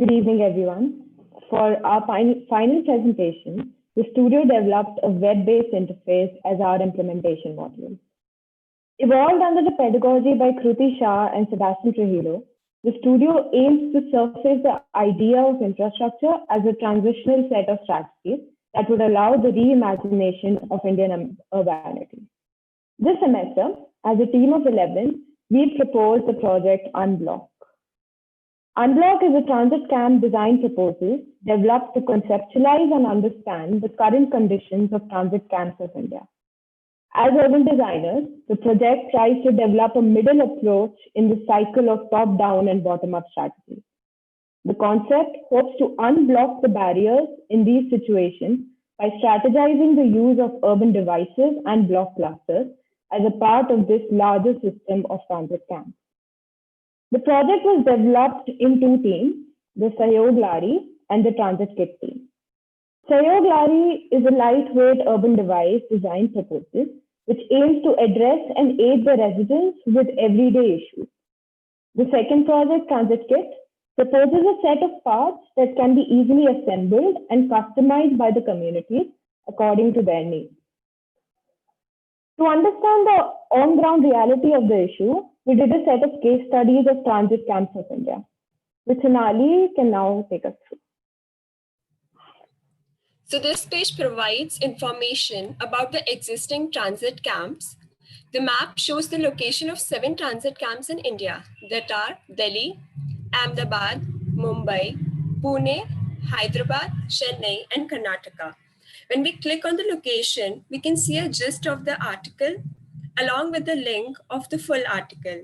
Good evening, everyone. For our final presentation, the studio developed a web-based interface as our implementation module. Evolved under the pedagogy by Kruti Shah and Sebastian Trujillo, the studio aims to surface the idea of infrastructure as a transitional set of strategies that would allow the reimagination of Indian urbanity. This semester, as a team of 11, we proposed the project Unblock. Unblock is a transit camp design proposal developed to conceptualize and understand the current conditions of transit camps of India. As urban designers, the project tries to develop a middle approach in the cycle of top-down and bottom-up strategies. The concept hopes to unblock the barriers in these situations by strategizing the use of urban devices and block clusters as a part of this larger system of transit camps. The project was developed in two teams, the Sahyog Lari and the Transit Kit team. Sahyog Lari is a lightweight urban device design proposal which aims to address and aid the residents with everyday issues. The second project, Transit Kit, proposes a set of parts that can be easily assembled and customized by the community according to their needs. To understand the on-ground reality of the issue, we did a set of case studies of transit camps of India, which Sonali can now take us through. So this page provides information about the existing transit camps. The map shows the location of 7 transit camps in India that are Delhi, Ahmedabad, Mumbai, Pune, Hyderabad, Chennai, and Karnataka. When we click on the location, we can see a gist of the article along with the link of the full article.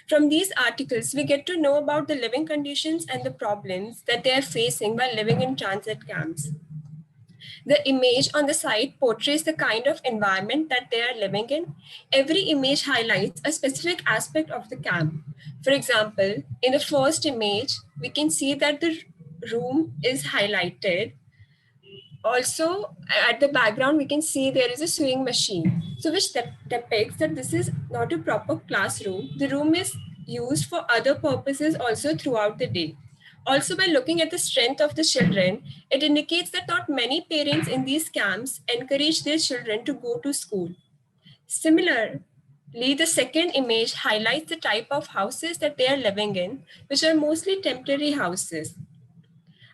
From these articles, we get to know about the living conditions and the problems that they are facing while living in transit camps. The image on the site portrays the kind of environment that they are living in. Every image highlights a specific aspect of the camp. For example, in the first image, we can see that the room is highlighted. Also, at the background, we can see there is a sewing machine, so which depicts that this is not a proper classroom. The room is used for other purposes also throughout the day. Also, by looking at the strength of the children, it indicates that not many parents in these camps encourage their children to go to school. Similarly, the second image highlights the type of houses that they are living in, which are mostly temporary houses.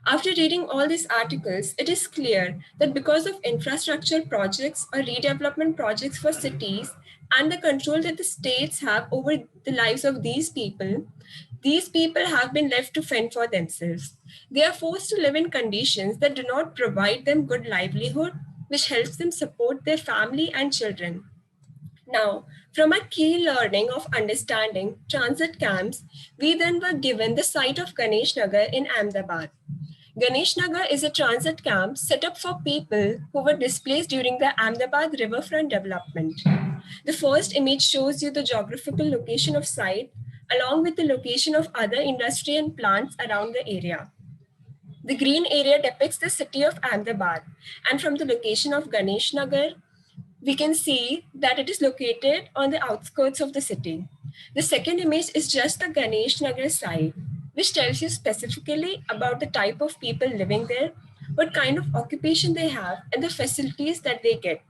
After reading all these articles, it is clear that because of infrastructure projects or redevelopment projects for cities and the control that the states have over the lives of these people have been left to fend for themselves. They are forced to live in conditions that do not provide them good livelihood, which helps them support their family and children. Now, from a key learning of understanding transit camps, we then were given the site of Ganesh Nagar in Ahmedabad. Ganesh Nagar is a transit camp set up for people who were displaced during the Ahmedabad riverfront development. The first image shows you the geographical location of site along with the location of other industry and plants around the area. The green area depicts the city of Ahmedabad, and from the location of Ganesh Nagar, we can see that it is located on the outskirts of the city. The second image is just the Ganesh Nagar site, which tells you specifically about the type of people living there, what kind of occupation they have, and the facilities that they get.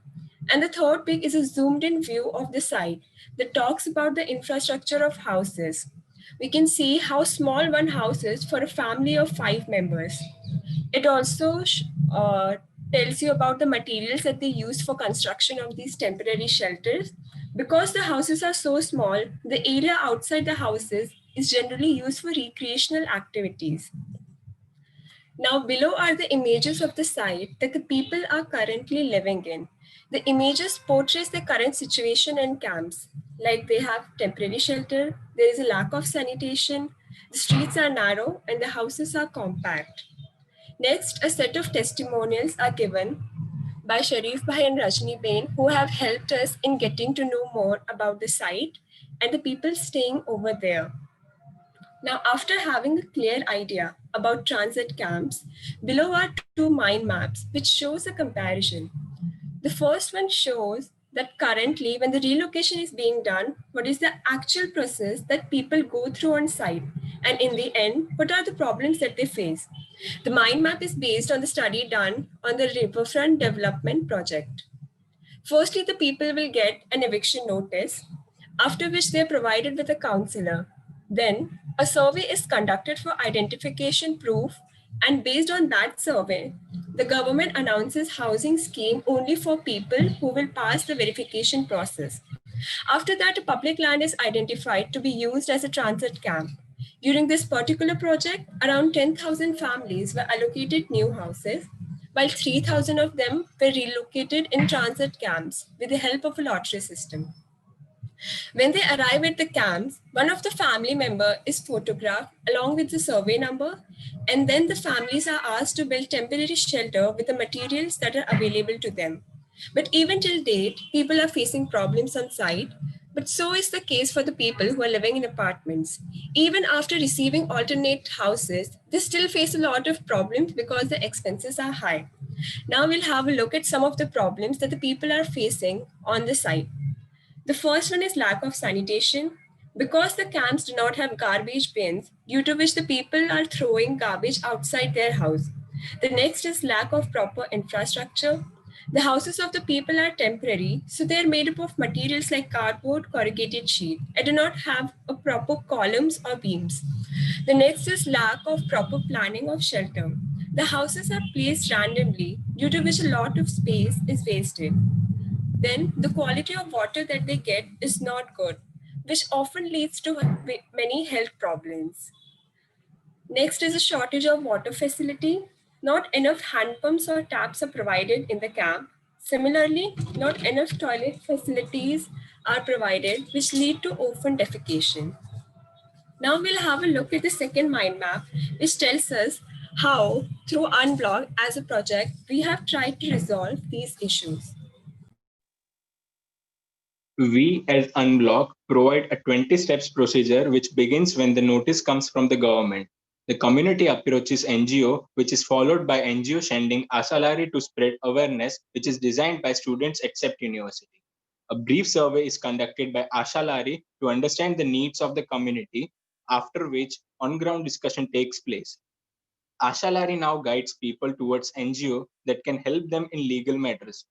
And the third pic is a zoomed in view of the site that talks about the infrastructure of houses. We can see how small one house is for a family of 5 members. It also tells you about the materials that they use for construction of these temporary shelters. Because the houses are so small, the area outside the houses is generally used for recreational activities. Now below are the images of the site that the people are currently living in. The images portrays the current situation in camps, like they have temporary shelter, there is a lack of sanitation, the streets are narrow and the houses are compact. Next, a set of testimonials are given by Sharif Bhai and Rajni Bain, who have helped us in getting to know more about the site and the people staying over there. Now, after having a clear idea about transit camps, below are 2 mind maps, which shows a comparison. The first one shows that currently, when the relocation is being done, what is the actual process that people go through on site, And in the end, what are the problems that they face? The mind map is based on the study done on the Riverfront Development Project. Firstly, the people will get an eviction notice, after which they are provided with a counselor. Then, a survey is conducted for identification proof, and based on that survey, the government announces housing scheme only for people who will pass the verification process. After that, a public land is identified to be used as a transit camp. During this particular project, around 10,000 families were allocated new houses, while 3,000 of them were relocated in transit camps with the help of a lottery system. When they arrive at the camps, one of the family member is photographed along with the survey number, and then the families are asked to build temporary shelter with the materials that are available to them. But even till date, people are facing problems on site, but so is the case for the people who are living in apartments. Even after receiving alternate houses, they still face a lot of problems because the expenses are high. Now we'll have a look at some of the problems that the people are facing on the site. The first one is lack of sanitation. Because the camps do not have garbage bins, due to which the people are throwing garbage outside their house. The next is lack of proper infrastructure. The houses of the people are temporary, so they are made up of materials like cardboard, corrugated sheet, and do not have a proper columns or beams. The next is lack of proper planning of shelter. The houses are placed randomly, due to which a lot of space is wasted. Then the quality of water that they get is not good, which often leads to many health problems. Next is a shortage of water facility. Not enough hand pumps or taps are provided in the camp. Similarly, not enough toilet facilities are provided, which lead to open defecation. Now we'll have a look at the second mind map, which tells us how, through Unblock as a project, we have tried to resolve these issues. We as Unblock provide a 20 steps procedure which begins when the notice comes from the government. The community approaches NGO, which is followed by NGO sending Asalari to spread awareness, which is designed by students at CEPT University. A brief survey is conducted by Ashalari to understand the needs of the community, after which on-ground discussion takes place. Ashalari now guides people towards NGO that can help them in legal matters.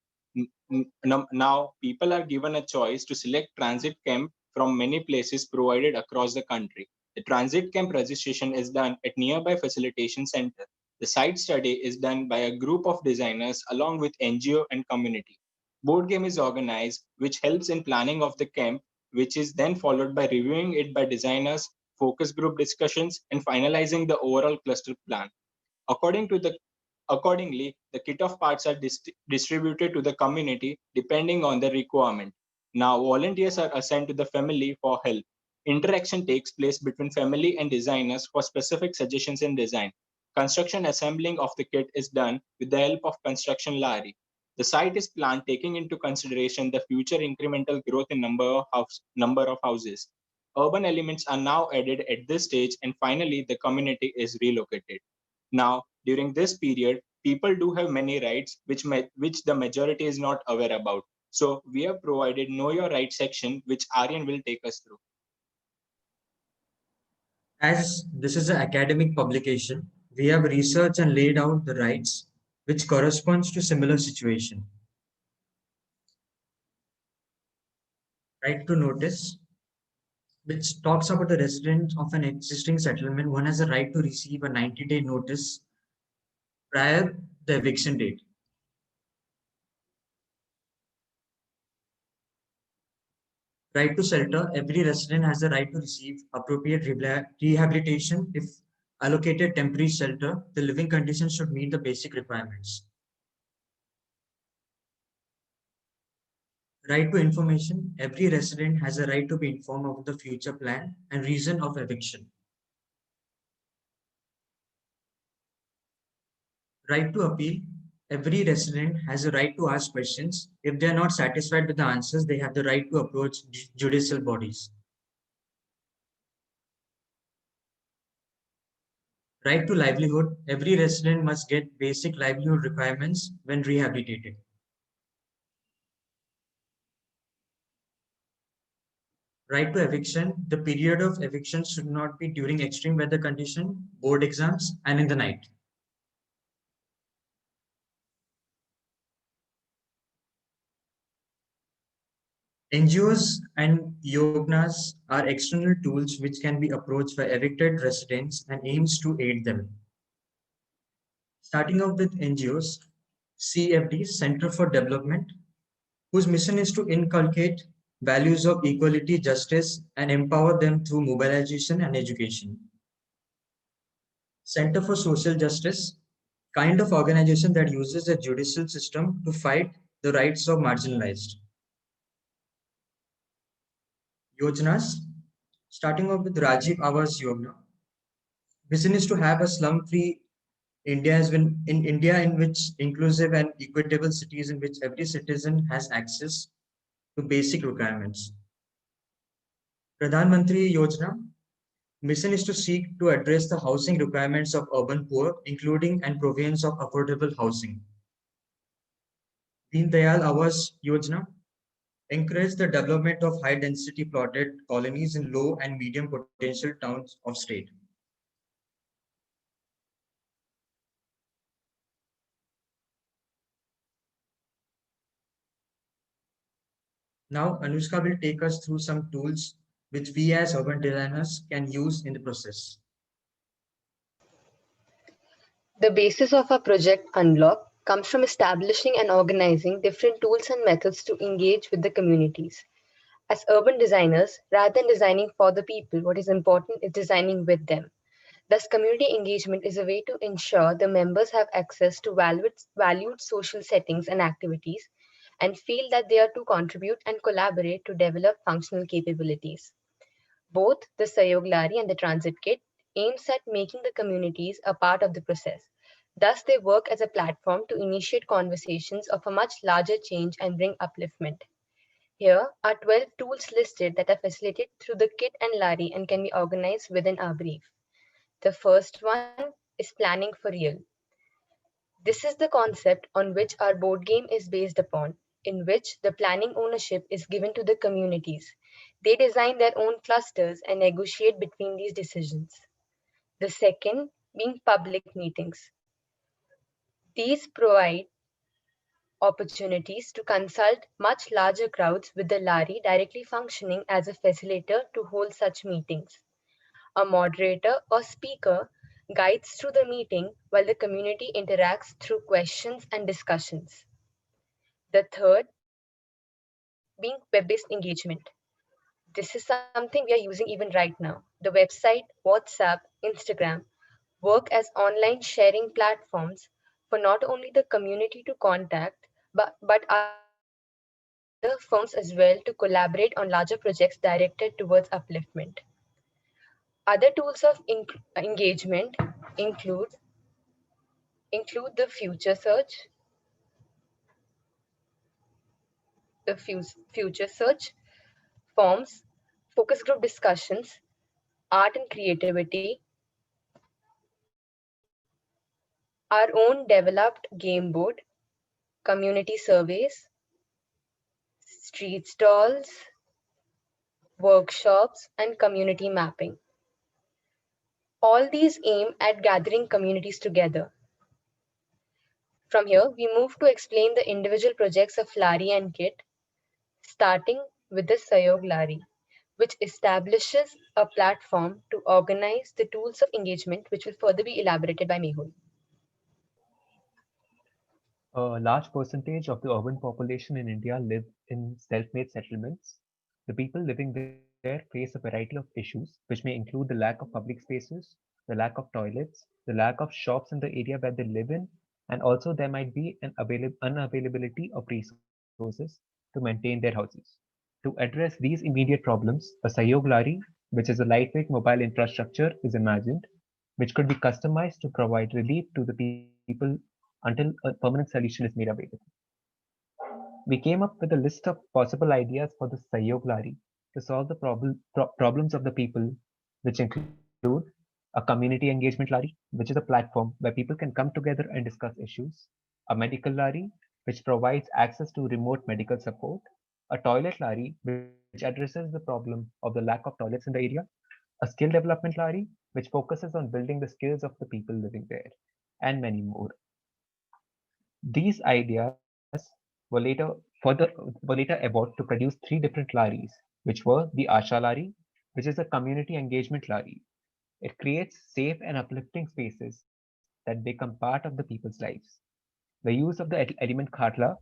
Now, people are given a choice to select transit camp from many places provided across the country. The transit camp registration is done at nearby facilitation center. The site study is done by a group of designers along with NGO and community. Board game is organized, which helps in planning of the camp, which is then followed by reviewing it by designers, focus group discussions, and finalizing the overall cluster plan. According to the Accordingly, the kit of parts are distributed to the community depending on the requirement. Now, volunteers are assigned to the family for help. Interaction takes place between family and designers for specific suggestions in design. Construction assembling of the kit is done with the help of construction Lari. The site is planned taking into consideration the future incremental growth in number of houses. Urban elements are now added at this stage, and finally, the community is relocated. Now, during this period, people do have many rights which the majority is not aware about. So we have provided Know Your Rights section, which Aryan will take us through. As this is an academic publication, we have researched and laid out the rights which corresponds to similar situation. Right to notice, which talks about the resident of an existing settlement. One has a right to receive a 90-day notice prior the eviction date. Right to shelter, every resident has the right to receive appropriate rehabilitation. If allocated temporary shelter, the living conditions should meet the basic requirements. Right to information, every resident has a right to be informed of the future plan and reason of eviction. Right to appeal, every resident has a right to ask questions. If they are not satisfied with the answers, they have the right to approach judicial bodies. Right to livelihood, every resident must get basic livelihood requirements when rehabilitated. Right to eviction. The period of eviction should not be during extreme weather condition, board exams, and in the night. NGOs and yognas are external tools which can be approached by evicted residents and aims to aid them. Starting off with NGOs, CFD, Center for Development, whose mission is to inculcate values of equality, justice, and empower them through mobilization and education. Center for Social Justice, kind of organization that uses the judicial system to fight the rights of marginalized. Yojanas, starting off with Rajiv Awas Yojana. Vision is to have a slum-free India in which inclusive and equitable cities in which every citizen has access to basic requirements. Pradhan Mantri Yojana mission is to seek to address the housing requirements of urban poor, including and provisions of affordable housing. Deen Dayal Awas Yojana encourage the development of high density plotted colonies in low and medium potential towns of state. Now, Anushka will take us through some tools which we as urban designers can use in the process. The basis of our project Unlock comes from establishing and organizing different tools and methods to engage with the communities. As urban designers, rather than designing for the people, what is important is designing with them. Thus, community engagement is a way to ensure the members have access to valued social settings and activities and feel that they are to contribute and collaborate to develop functional capabilities. Both the Sayog Lari and the Transit Kit aims at making the communities a part of the process. Thus, they work as a platform to initiate conversations of a much larger change and bring upliftment. Here are 12 tools listed that are facilitated through the kit and Lari and can be organized within our brief. The first one is planning for real. This is the concept on which our board game is based upon, in which the planning ownership is given to the communities. They design their own clusters and negotiate between these decisions. The second being public meetings. These provide opportunities to consult much larger crowds with the Lari directly functioning as a facilitator to hold such meetings. A moderator or speaker guides through the meeting while the community interacts through questions and discussions. The third being web-based engagement. This is something we are using even right now. The website, WhatsApp, Instagram work as online sharing platforms for not only the community to contact, but other firms as well to collaborate on larger projects directed towards upliftment. Other tools of engagement include the future search, forms, focus group discussions, art and creativity, our own developed game board, community surveys, street stalls, workshops, and community mapping. All these aim at gathering communities together. From here, we move to explain the individual projects of Lari and Kit, starting with the Sayog Lari, which establishes a platform to organize the tools of engagement, which will further be elaborated by Mehul. A large percentage of the urban population in India live in self-made settlements. The people living there face a variety of issues, which may include the lack of public spaces, the lack of toilets, the lack of shops in the area where they live in, and also there might be an unavailability of resources to maintain their houses. To address these immediate problems, a Sayog Lari, which is a lightweight mobile infrastructure, is imagined, which could be customized to provide relief to the people until a permanent solution is made available. We came up with a list of possible ideas for the Sayog Lari to solve the problems of the people, which include a community engagement Lari, which is a platform where people can come together and discuss issues, a medical Lari, which provides access to remote medical support, a toilet lari, which addresses the problem of the lack of toilets in the area, a skill development lari, which focuses on building the skills of the people living there, and many more. These ideas were later evolved to produce three different laris, which were the Asha Lari, which is a community engagement lari. It creates safe and uplifting spaces that become part of the people's lives. The use of the element Khatla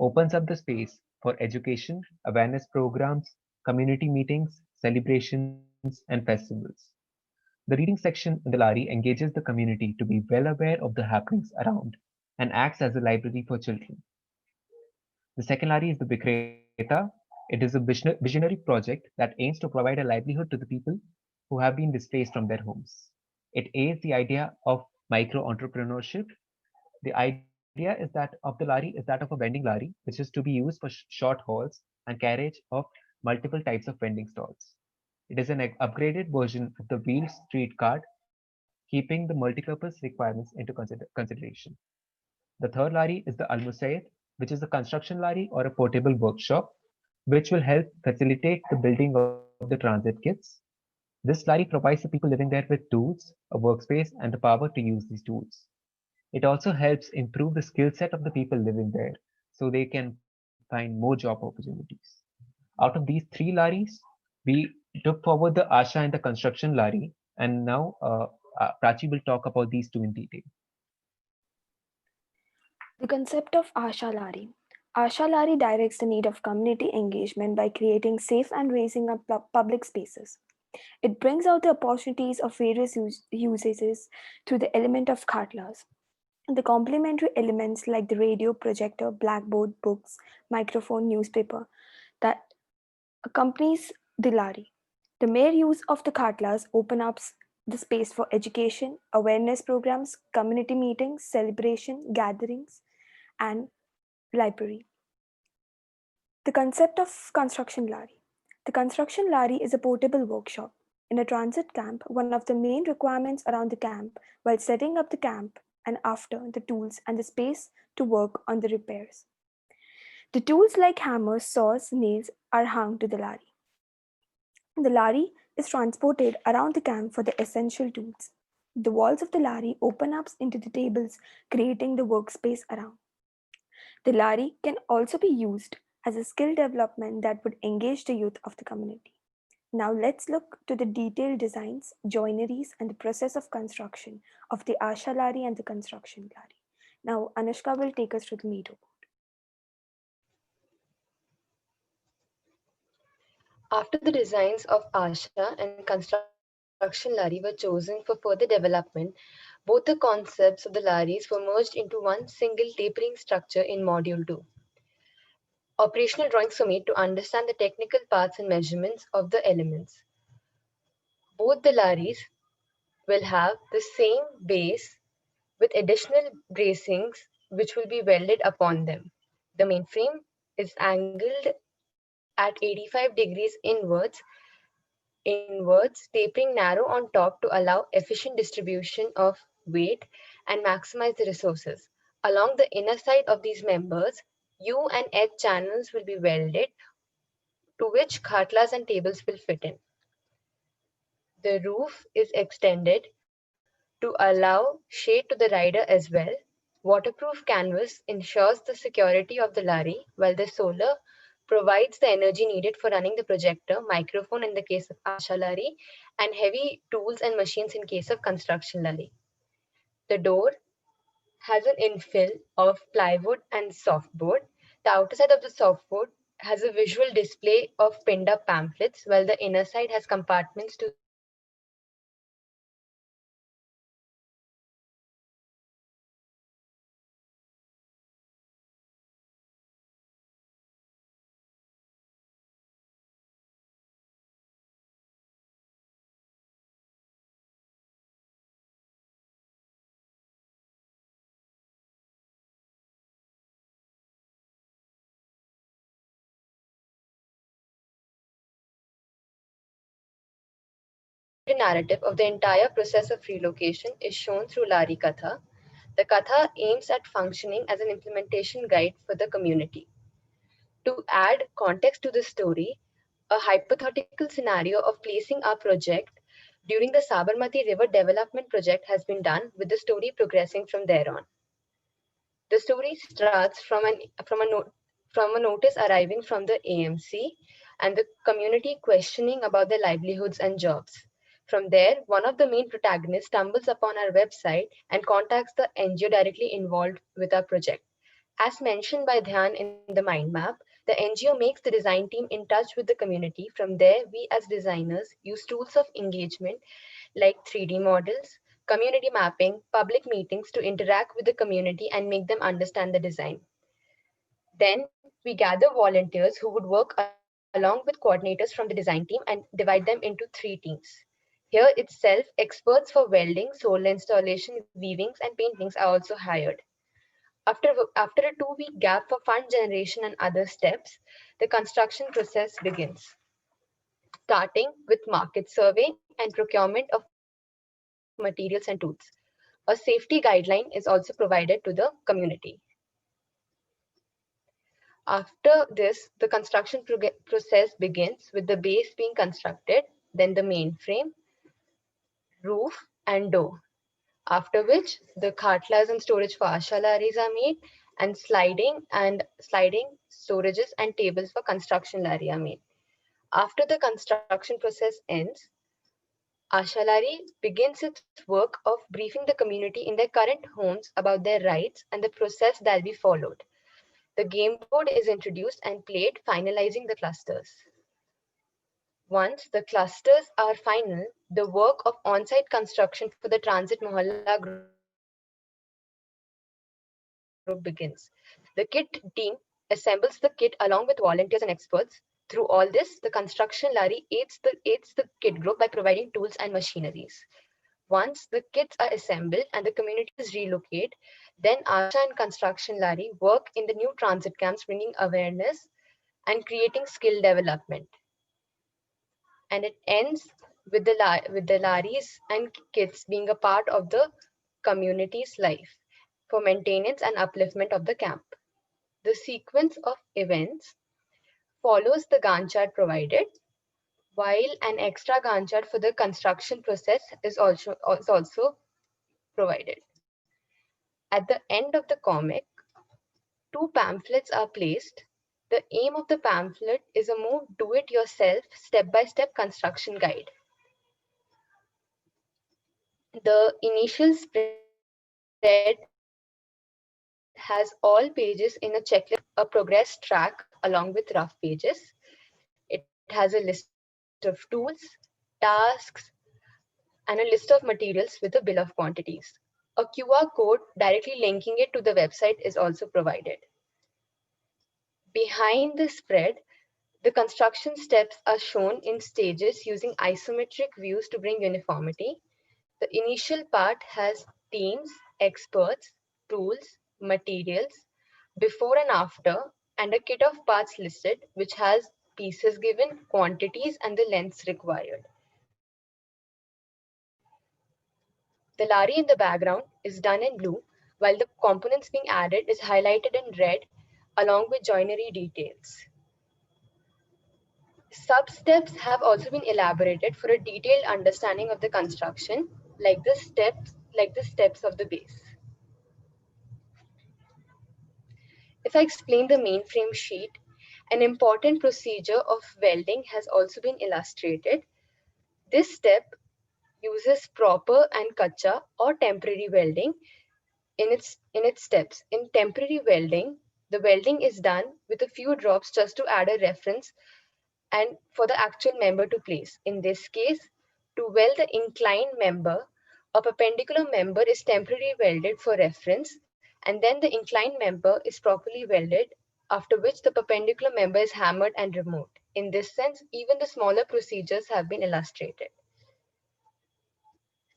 opens up the space for education, awareness programs, community meetings, celebrations, and festivals. The reading section in the Lari engages the community to be well aware of the happenings around and acts as a library for children. The second Lari is the Vikreta. It is a visionary project that aims to provide a livelihood to the people who have been displaced from their homes. It aids the idea of micro entrepreneurship. The idea is that of the lari is that of a vending lari, which is to be used for short hauls and carriage of multiple types of vending stalls. It is an upgraded version of the wheeled street cart, keeping the multi-purpose requirements into consideration. The third lari is the Almusayed, which is a construction lari or a portable workshop, which will help facilitate the building of the transit kits. This lari provides the people living there with tools, a workspace, and the power to use these tools. It also helps improve the skill set of the people living there so they can find more job opportunities. Out of these three laris, we took forward the Asha and the construction lari, and now Prachi will talk about these two in detail. The concept of Asha Lari. Asha Lari directs the need of community engagement by creating safe and raising up public spaces. It brings out the opportunities of various usages through the element of khatlas. The complementary elements like the radio, projector, blackboard, books, microphone, newspaper that accompanies the lari. The mere use of the khatlas open up the space for education, awareness programs, community meetings, celebration, gatherings, and library. The concept of construction lari. The construction lari is a portable workshop. In a transit camp, one of the main requirements around the camp while setting up the camp and after the tools and the space to work on the repairs. The tools like hammers, saws, nails are hung to the lari. The lari is transported around the camp for the essential tools. The walls of the lari open up into the tables, creating the workspace around. The lari can also be used as a skill development that would engage the youth of the community. Now let's look to the detailed designs, joineries, and the process of construction of the Asha Lari and the construction lari. Now Anushka will take us through the Mito. After the designs of Asha and construction lari were chosen for further development, both the concepts of the laris were merged into one single tapering structure in Module 2. Operational drawings were made to understand the technical parts and measurements of the elements. Both the laris will have the same base with additional bracings which will be welded upon them. The main frame is angled at 85 degrees inwards, tapering narrow on top to allow efficient distribution of weight and maximize the resources. Along the inner side of these members, U and H channels will be welded to which khatlas and tables will fit in. The roof is extended to allow shade to the rider as well. Waterproof canvas ensures the security of the lari, while the solar provides the energy needed for running the projector, microphone in the case of Asha Lari, and heavy tools and machines in case of construction lari. The door has an infill of plywood and softboard. The outer side of the softboard has a visual display of pinned up pamphlets, while the inner side has compartments to store the pamphlets and newspapers. The narrative of the entire process of relocation is shown through Lari Katha. The Katha aims at functioning as an implementation guide for the community. To add context to the story, a hypothetical scenario of placing our project during the Sabarmati River Development Project has been done, with the story progressing from there on. The story starts from a notice arriving from the AMC and the community questioning about their livelihoods and jobs. From there, one of the main protagonists stumbles upon our website and contacts the NGO directly involved with our project. As mentioned by Dhyan in the mind map, the NGO makes the design team in touch with the community. From there, we as designers use tools of engagement like 3D models, community mapping, public meetings to interact with the community and make them understand the design. Then we gather volunteers who would work along with coordinators from the design team and divide them into 3 teams. Here itself, experts for welding, solar installation, weavings, and paintings are also hired. After a 2-week gap for fund generation and other steps, the construction process begins, starting with market survey and procurement of materials and tools. A safety guideline is also provided to the community. After this, the construction process begins with the base being constructed, then the mainframe, roof, and door. After which, the khatlas and storage for ashalaris are made, and sliding storages and tables for construction larry are made. After the construction process ends, Ashalari begins its work of briefing the community in their current homes about their rights and the process that will be followed. The game board is introduced and played, finalizing the clusters. Once the clusters are final, the work of on-site construction for the Transit Mohalla group begins. The KIT team assembles the kit along with volunteers and experts. Through all this, the construction larry aids the kit group by providing tools and machineries. Once the kits are assembled and the community is relocated, then Asha and Construction Larry work in the new transit camps, bringing awareness and creating skill development. And it ends with the Laris and kits being a part of the community's life for maintenance and upliftment of the camp. The sequence of events follows the Gantt chart provided, while an extra Gantt chart for the construction process is also provided. At the end of the comic, 2 pamphlets are placed. The aim of the pamphlet is a more do-it-yourself, step-by-step construction guide. The initial spread has all pages in a checklist, a progress track along with rough pages. It has a list of tools, tasks, and a list of materials with a bill of quantities. A QR code directly linking it to the website is also provided. Behind the spread, the construction steps are shown in stages using isometric views to bring uniformity. The initial part has teams, experts, tools, materials, before and after, and a kit of parts listed, which has pieces given, quantities, and the lengths required. The Lari in the background is done in blue, while the components being added is highlighted in red, along with joinery details. Sub-steps have also been elaborated for a detailed understanding of the construction, like the steps of the base. If I explain the mainframe sheet, an important procedure of welding has also been illustrated. This step uses proper and kacha or temporary welding in its steps. In temporary welding, the welding is done with a few drops just to add a reference and for the actual member to place. In this case, to weld the inclined member, a perpendicular member is temporarily welded for reference, and then the inclined member is properly welded, after which the perpendicular member is hammered and removed. In this sense, even the smaller procedures have been illustrated.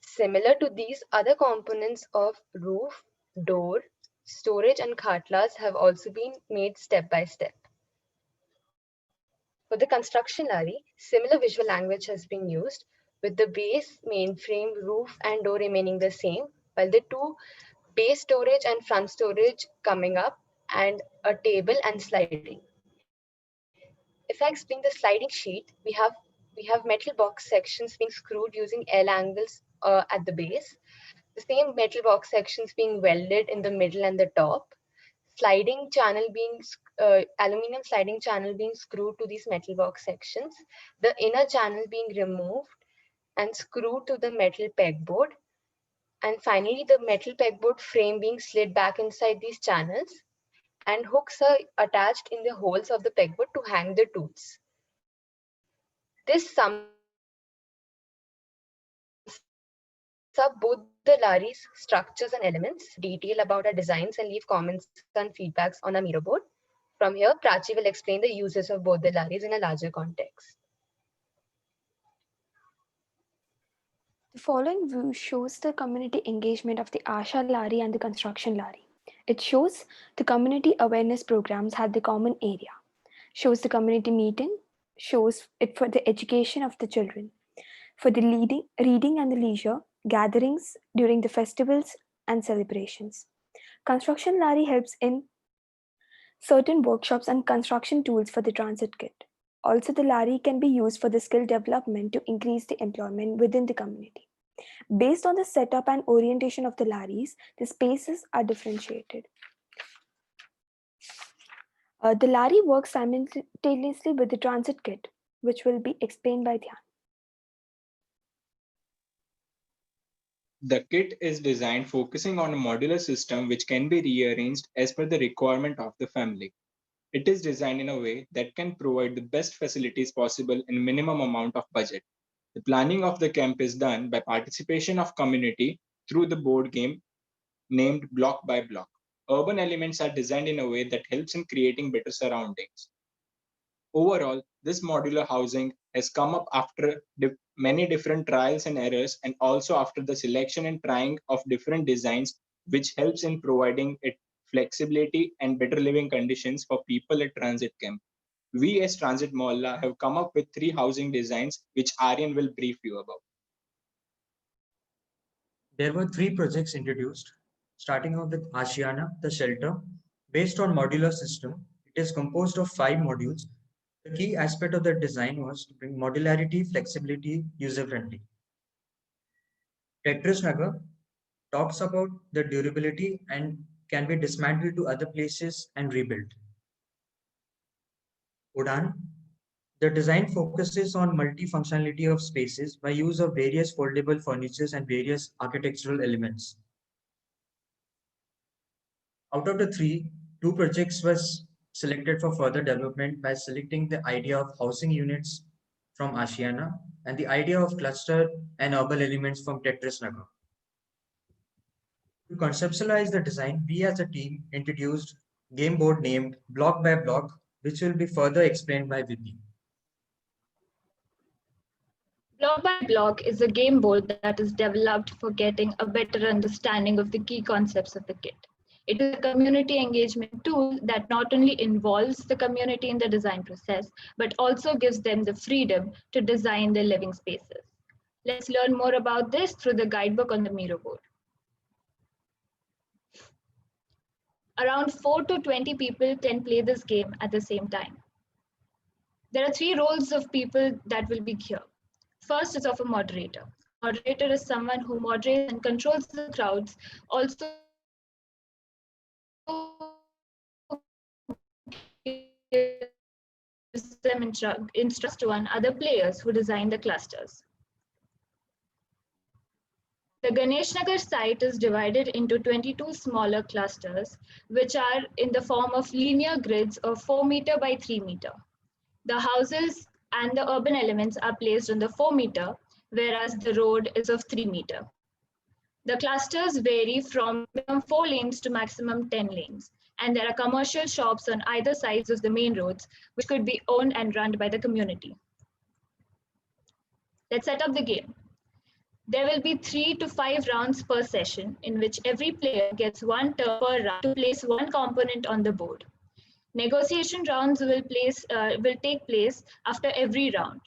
Similar to these, other components of roof, door, storage, and khatlas have also been made step by step. For the construction Lari, similar visual language has been used, with the base, mainframe, roof, and door remaining the same, while the 2 base storage and front storage coming up, and a table and sliding. If I explain the sliding sheet, we have metal box sections being screwed using L angles at the base. The same metal box sections being welded in the middle and the top. Sliding channel being aluminum sliding channel being screwed to these metal box sections. The inner channel being removed and screwed to the metal pegboard. And finally, the metal pegboard frame being slid back inside these channels, and hooks are attached in the holes of the pegboard to hang the tools. This sums up both the Lari's structures and elements, detail about our designs, and leave comments and feedbacks on our Miro board. From here, Prachi will explain the uses of both the Laris in a larger context. The following view shows the community engagement of the Asha Lari and the construction Lari. It shows the community awareness programs at the common area, shows the community meeting, shows it for the education of the children, for the reading and the leisure, gatherings during the festivals and celebrations. Construction Lari helps in certain workshops and construction tools for the transit kit. Also, the Lari can be used for the skill development to increase the employment within the community. Based on the setup and orientation of the Laris, the spaces are differentiated. The Lari works simultaneously with the transit kit, which will be explained by Dhyan. The kit is designed focusing on a modular system which can be rearranged as per the requirement of the family. It is designed in a way that can provide the best facilities possible in minimum amount of budget. The planning of the camp is done by participation of community through the board game named Block by Block. Urban elements are designed in a way that helps in creating better surroundings. Overall, this modular housing has come up after many different trials and errors, and also after the selection and trying of different designs, which helps in providing it flexibility and better living conditions for people at transit camp. We as Transit Mohalla have come up with 3 housing designs, which Aryan will brief you about. There were 3 projects introduced, starting off with Ashiana, the shelter. Based on modular system, it is composed of 5 modules. The key aspect of the design was to bring modularity, flexibility, user-friendly. Tetris Nagar talks about the durability and can be dismantled to other places and rebuilt. Udan, the design focuses on multifunctionality of spaces by use of various foldable furnitures and various architectural elements. Out of the 3, 2 projects was selected for further development by selecting the idea of housing units from Ashiana and the idea of cluster and urban elements from Tetris Nagar. To conceptualize the design, we as a team introduced game board named Block by Block, which will be further explained by Vidhi. Block by Block is a game board that is developed for getting a better understanding of the key concepts of the kit. It is a community engagement tool that not only involves the community in the design process, but also gives them the freedom to design their living spaces. Let's learn more about this through the guidebook on the Miro board. Around 4 to 20 people can play this game at the same time. There are 3 roles of people that will be here. First is of a moderator. Moderator is someone who moderates and controls the crowds, also gives them instructions to other players who design the clusters. The Ganesh Nagar site is divided into 22 smaller clusters, which are in the form of linear grids of 4 meter by 3 meter. The houses and the urban elements are placed on the 4 meter, whereas the road is of 3 meter. The clusters vary from minimum 4 lanes to maximum 10 lanes, and there are commercial shops on either sides of the main roads, which could be owned and run by the community. Let's set up the game. There will be 3 to 5 rounds per session, in which every player gets 1 turn per round to place 1 component on the board. Negotiation rounds will take place after every round.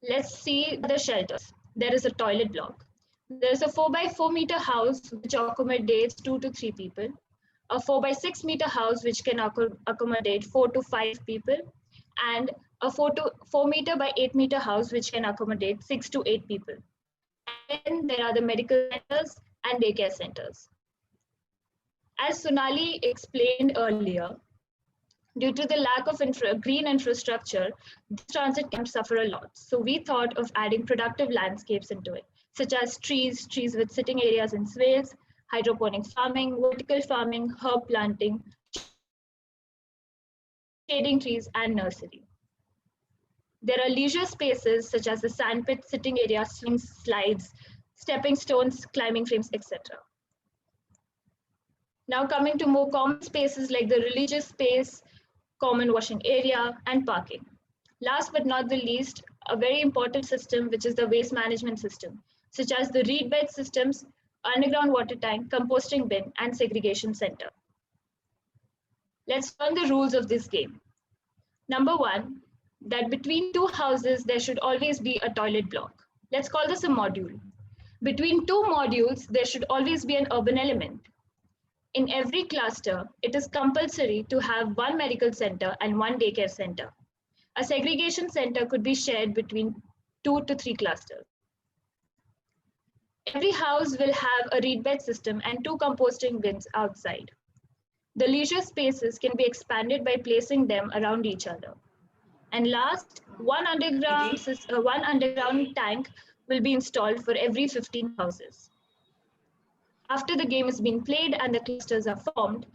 Let's see the shelters. There is a toilet block. There's a 4 by 4 meter house which accommodates 2 to 3 people. a 4x6 meter house which can accommodate 4 to 5 people, and a 4 meter by 8 meter house which can accommodate 6 to 8 people. And then there are the medical centers and daycare centers. As Sonali explained earlier, due to the lack of green infrastructure, these transit camps suffer a lot. So we thought of adding productive landscapes into it, such as trees with sitting areas and swales, hydroponic farming, vertical farming, herb planting, shading trees, and nursery. There are leisure spaces such as the sandpit, sitting area, swings, slides, stepping stones, climbing frames, etc. Now coming to more common spaces like the religious space, common washing area, and parking. Last but not the least, a very important system, which is the waste management system, such as the reed bed systems, underground water tank, composting bin, and segregation center. Let's learn the rules of this game. Number one, that between two houses, there should always be a toilet block. Let's call this a module. Between two modules, there should always be an urban element. In every cluster, it is compulsory to have one medical center and one daycare center. A segregation center could be shared between 2 to 3 clusters. Every house will have a reed bed system and 2 composting bins outside. The leisure spaces can be expanded by placing them around each other. And last, one underground tank will be installed for every 15 houses. After the game has been played and the clusters are formed,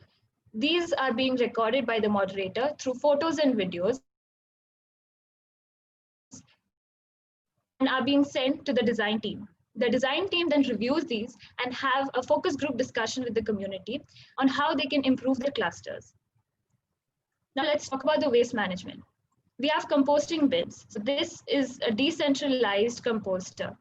these are being recorded by the moderator through photos and videos and are being sent to the design team. The design team then reviews these and have a focus group discussion with the community on how they can improve their clusters. Now let's talk about the waste management. We have composting bins. So this is a decentralized composter.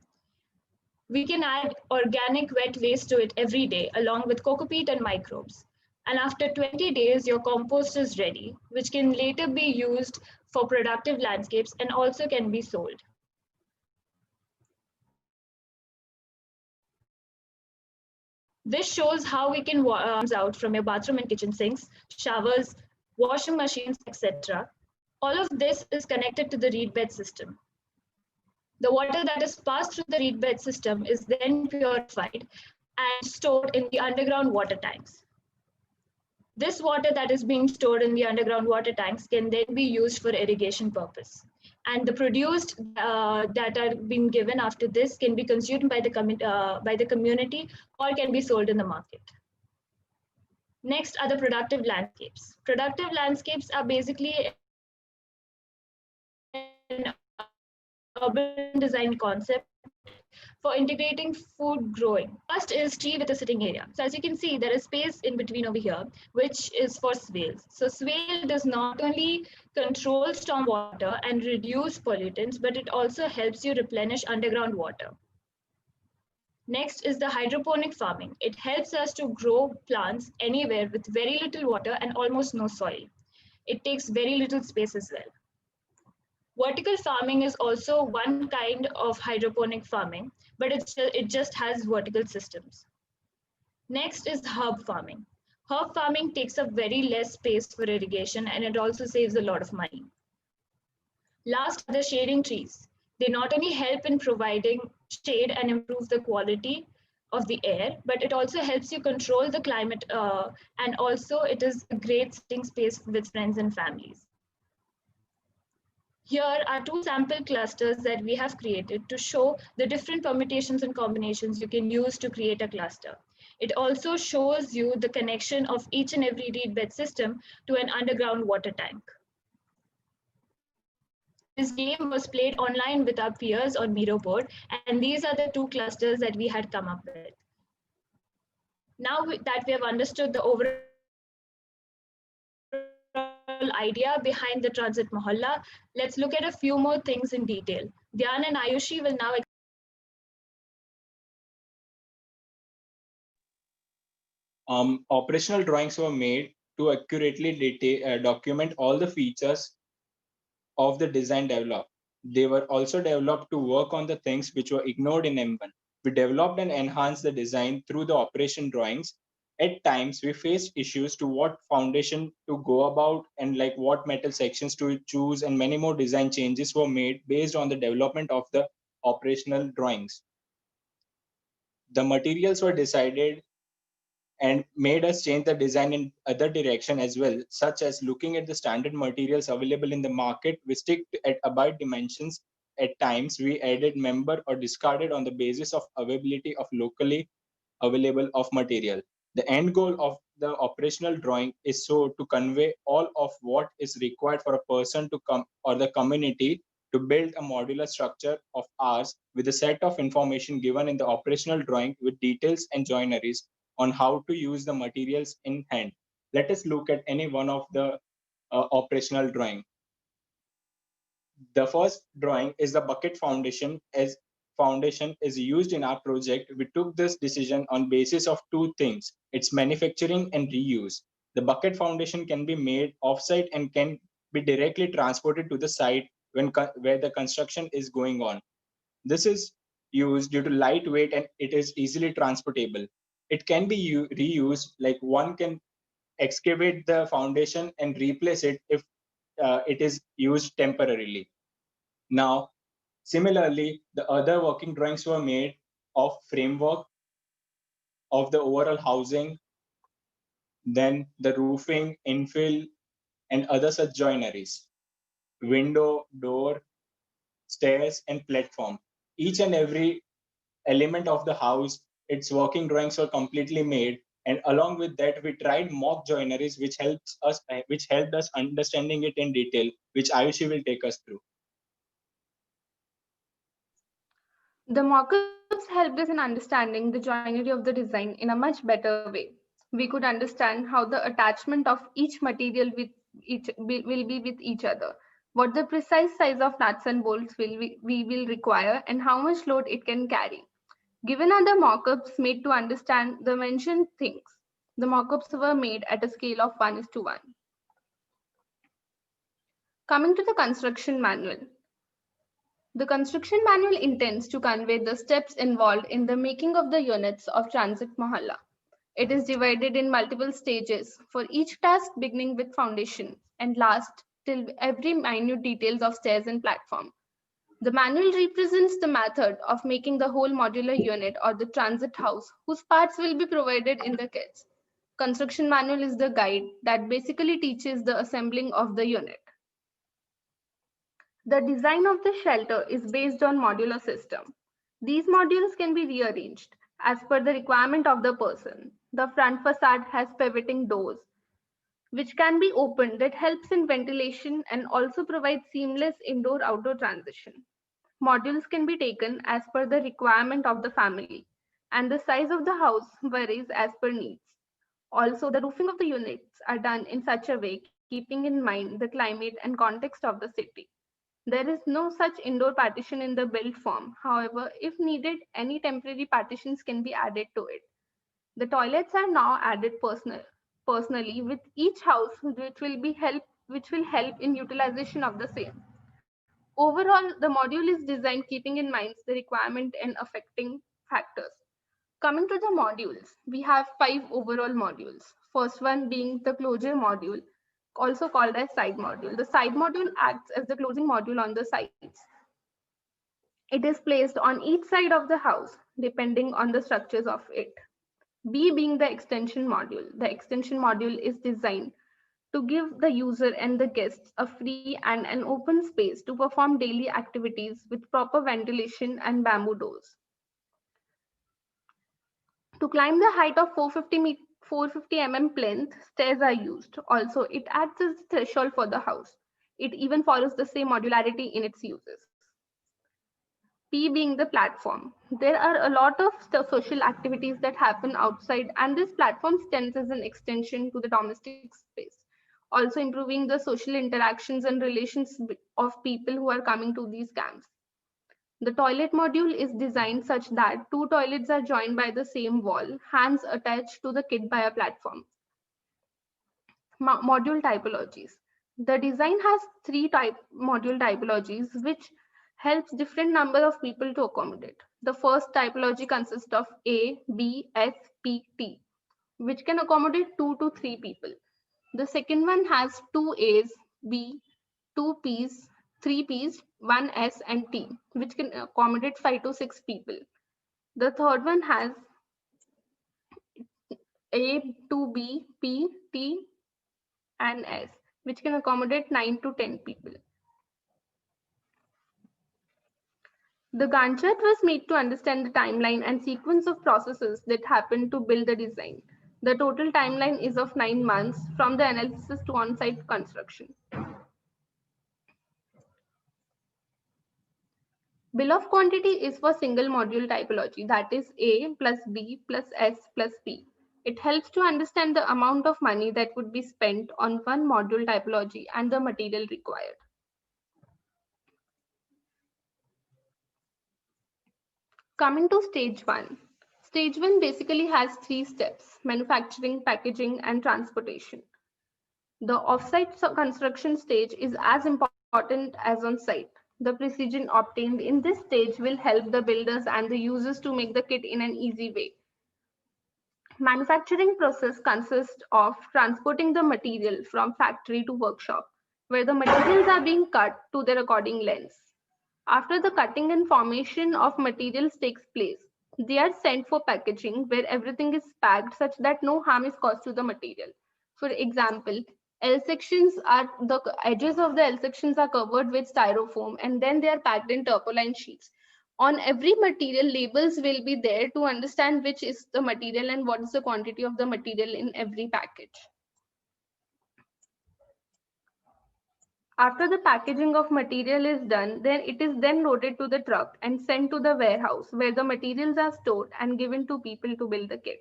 We can add organic wet waste to it every day, along with cocopeat and microbes. And after 20 days, your compost is ready, which can later be used for productive landscapes and also can be sold. This shows how we can out from your bathroom and kitchen sinks, showers, washing machines, etc. All of this is connected to the reed bed system. The water that is passed through the reed bed system is then purified and stored in the underground water tanks. This water that is being stored in the underground water tanks can then be used for irrigation purpose. And the produced that are being given after this can be consumed by the community or can be sold in the market. Next are the productive landscapes. Productive landscapes are basically an urban design concept for integrating food growing. First is tree with a sitting area. So as you can see, there is space in between over here, which is for swales. So swale does not only control stormwater and reduce pollutants, but it also helps you replenish underground water. Next is the hydroponic farming. It helps us to grow plants anywhere with very little water and almost no soil. It takes very little space as well. Vertical farming is also one kind of hydroponic farming, but it just has vertical systems. Next is herb farming. Herb farming takes up very less space for irrigation and it also saves a lot of money. Last are the shading trees. They not only help in providing shade and improve the quality of the air, but it also helps you control the climate and also it is a great sitting space with friends and families. Here are 2 sample clusters that we have created to show the different permutations and combinations you can use to create a cluster. It also shows you the connection of each and every reed bed system to an underground water tank. This game was played online with our peers on Miro board, and these are the 2 clusters that we had come up with. Now that we have understood the overall idea behind the Transit Mohalla, let's look at a few more things in detail. Dhyan and Ayushi will now operational drawings were made to accurately document all the features of the design developed. They were also developed to work on the things which were ignored in M1. We developed and enhanced the design through the operation drawings At times, we faced issues to what foundation to go about and like what metal sections to choose, and many more design changes were made based on the development of the operational drawings. The materials were decided and made us change the design in other direction as well, such as looking at the standard materials available in the market. We stick at abide dimensions. At times, we added member or discarded on the basis of availability of locally available of material. The end goal of the operational drawing is so to convey all of what is required for a person to come or the community to build a modular structure of ours with a set of information given in the operational drawing with details and joineries on how to use the materials in hand. Let us look at any one of the operational drawing. The first drawing is the bucket foundation. As foundation is used in our project, we took this decision on basis of two things: its manufacturing and reuse. The bucket foundation can be made offsite and can be directly transported to the site where the construction is going on. This is used due to lightweight and it is easily transportable. It can be reused, like one can excavate the foundation and replace it if it is used temporarily. Now, similarly, the other working drawings were made of framework of the overall housing, then the roofing, infill, and other such joineries, window, door, stairs, and platform. Each and every element of the house, its working drawings were completely made. And along with that, we tried mock joineries, which helped us understanding it in detail, which Ayushi will take us through. The mockups helped us in understanding the joinery of the design in a much better way. We could understand how the attachment of each material will be with each other, what the precise size of nuts and bolts we will require, and how much load it can carry. Given other mockups made to understand the mentioned things, the mockups were made at a scale of 1:1. Coming to the construction manual. The construction manual intends to convey the steps involved in the making of the units of Transit Mohalla. It is divided in multiple stages for each task, beginning with foundation and last till every minute details of stairs and platform. The manual represents the method of making the whole modular unit or the transit house, whose parts will be provided in the kits. Construction manual is the guide that basically teaches the assembling of the unit. The design of the shelter is based on modular system. These modules can be rearranged as per the requirement of the person. The front facade has pivoting doors, which can be opened that helps in ventilation and also provides seamless indoor-outdoor transition. Modules can be taken as per the requirement of the family, and the size of the house varies as per needs. Also, the roofing of the units are done in such a way, keeping in mind the climate and context of the city. There is no such indoor partition in the built form. However, if needed, any temporary partitions can be added to it. The toilets are now added personally with each house, which will help in utilization of the same. Overall, the module is designed keeping in mind the requirement and affecting factors. Coming to the modules, we have 5 overall modules. First one being the closure module, also called as side module. The side module acts as the closing module on the sides. It is placed on each side of the house, depending on the structures of it. B being the extension module. The extension module is designed to give the user and the guests a free and an open space to perform daily activities with proper ventilation and bamboo doors. To climb the height of 450 mm plinth, stairs are used. Also, it acts as a threshold for the house. It even follows the same modularity in its uses. P being the platform. There are a lot of social activities that happen outside, and this platform stands as an extension to the domestic space, also improving the social interactions and relations of people who are coming to these camps. The toilet module is designed such that 2 toilets are joined by the same wall, hands attached to the kit by a platform. Module typologies. The design has 3 module typologies, which helps different number of people to accommodate. The first typology consists of A, B, S, P, T. which can accommodate 2 to 3 people. The second one has 2 A's, B, 2 P's, 3 P's, 1 S and T, which can accommodate 5 to 6 people. The third one has A, 2B, P, T and S, which can accommodate 9 to 10 people. The Gantt chart was made to understand the timeline and sequence of processes that happen to build the design. The total timeline is of 9 months from the analysis to on-site construction. Bill of quantity is for single module typology, that is A plus B plus S plus P. It helps to understand the amount of money that would be spent on one module typology and the material required. Coming to stage 1. Stage 1 basically has 3 steps: manufacturing, packaging, and transportation. The off-site construction stage is as important as on-site. The precision obtained in this stage will help the builders and the users to make the kit in an easy way. Manufacturing process consists of transporting the material from factory to workshop, where the materials are being cut to their according lengths. After the cutting and formation of materials takes place, they are sent for packaging, where everything is packed such that no harm is caused to the material. For example, L sections are the edges of the L sections are covered with styrofoam and then they are packed in turpoline sheets. On every material, labels will be there to understand which is the material and what is the quantity of the material in every package. After the packaging of material is done, then it is then loaded to the truck and sent to the warehouse where the materials are stored and given to people to build the kit.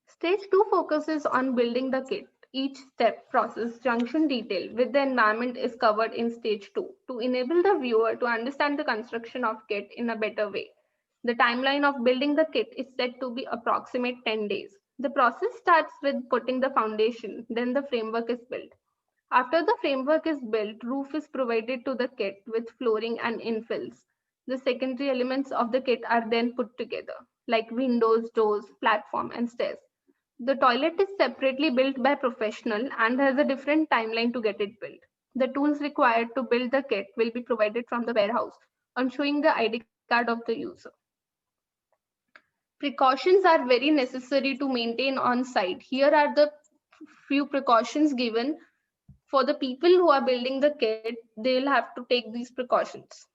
Stage 2 focuses on building the kit. Each step, process, junction detail with the environment is covered in stage 2 to enable the viewer to understand the construction of kit in a better way. The timeline of building the kit is said to be approximate 10 days. The process starts with putting the foundation, then the framework is built. After the framework is built, roof is provided to the kit with flooring and infills. The secondary elements of the kit are then put together, like windows, doors, platform, and stairs. The toilet is separately built by professional and has a different timeline to get it built. The tools required to build the kit will be provided from the warehouse on showing the ID card of the user. Precautions are very necessary to maintain on site. Here are the few precautions given for the people who are building the kit. They'll have to take these precautions.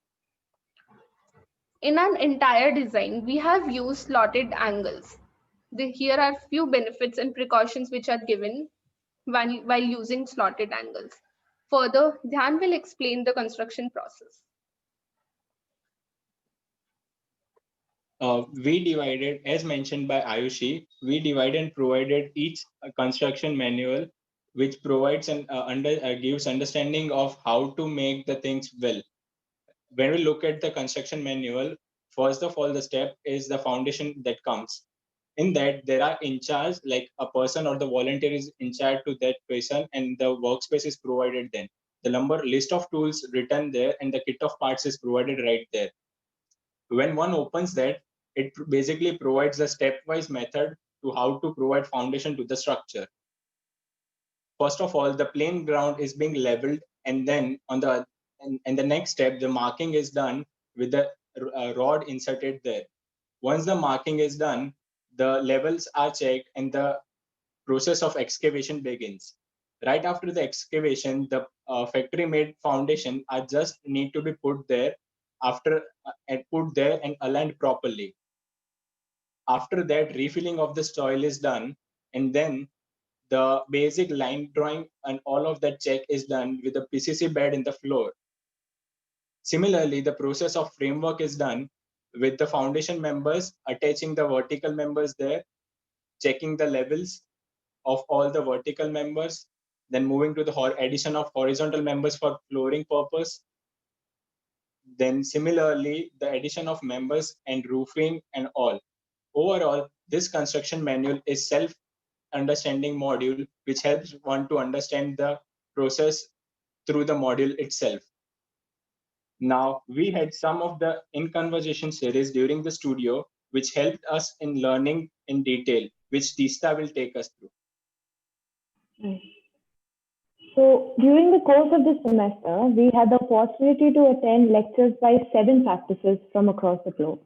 In an entire design, we have used slotted angles. Here are few benefits and precautions which are given while using slotted angles. Further, Dhyan will explain the construction process. We divided, as mentioned by Ayushi, we divided and provided each construction manual, which provides and gives understanding of how to make the things well. When we look at the construction manual, first of all, the step is the foundation that comes. In that, there are in charge, like a person or the volunteer is in charge to that person, and the workspace is provided then. The list of tools written there, and the kit of parts is provided right there. When one opens that, it basically provides a stepwise method to how to provide foundation to the structure. First of all, the plain ground is being leveled, and then on the and the next step, the marking is done with the rod inserted there. Once the marking is done, the levels are checked and the process of excavation begins. Right after the excavation, the factory-made foundation are just need to be put there and put there and aligned properly. After that, refilling of the soil is done, and then the basic line drawing and all of that check is done with a PCC bed in the floor. Similarly, the process of framework is done with the foundation members attaching the vertical members there, checking the levels of all the vertical members, then moving to the addition of horizontal members for flooring purpose. Then similarly, the addition of members and roofing and all. Overall, this construction manual is self-understanding module, which helps one to understand the process through the module itself. Now, we had some of the In Conversation series during the studio, which helped us in learning in detail, which Tista will take us through. So during the course of this semester, we had the opportunity to attend lectures by 7 practices from across the globe.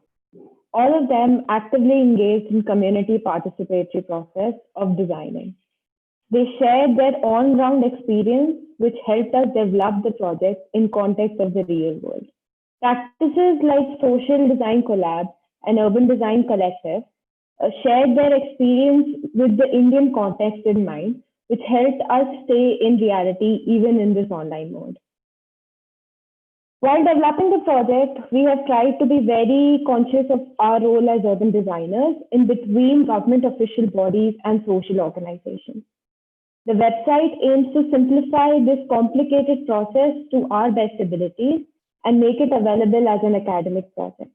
All of them actively engaged in community participatory process of designing. They shared their on-ground experience, which helped us develop the project in context of the real world. Practices like Social Design Collab and Urban Design Collective shared their experience with the Indian context in mind, which helped us stay in reality even in this online mode. While developing the project, we have tried to be very conscious of our role as urban designers in between government official bodies and social organizations. The website aims to simplify this complicated process to our best abilities and make it available as an academic project.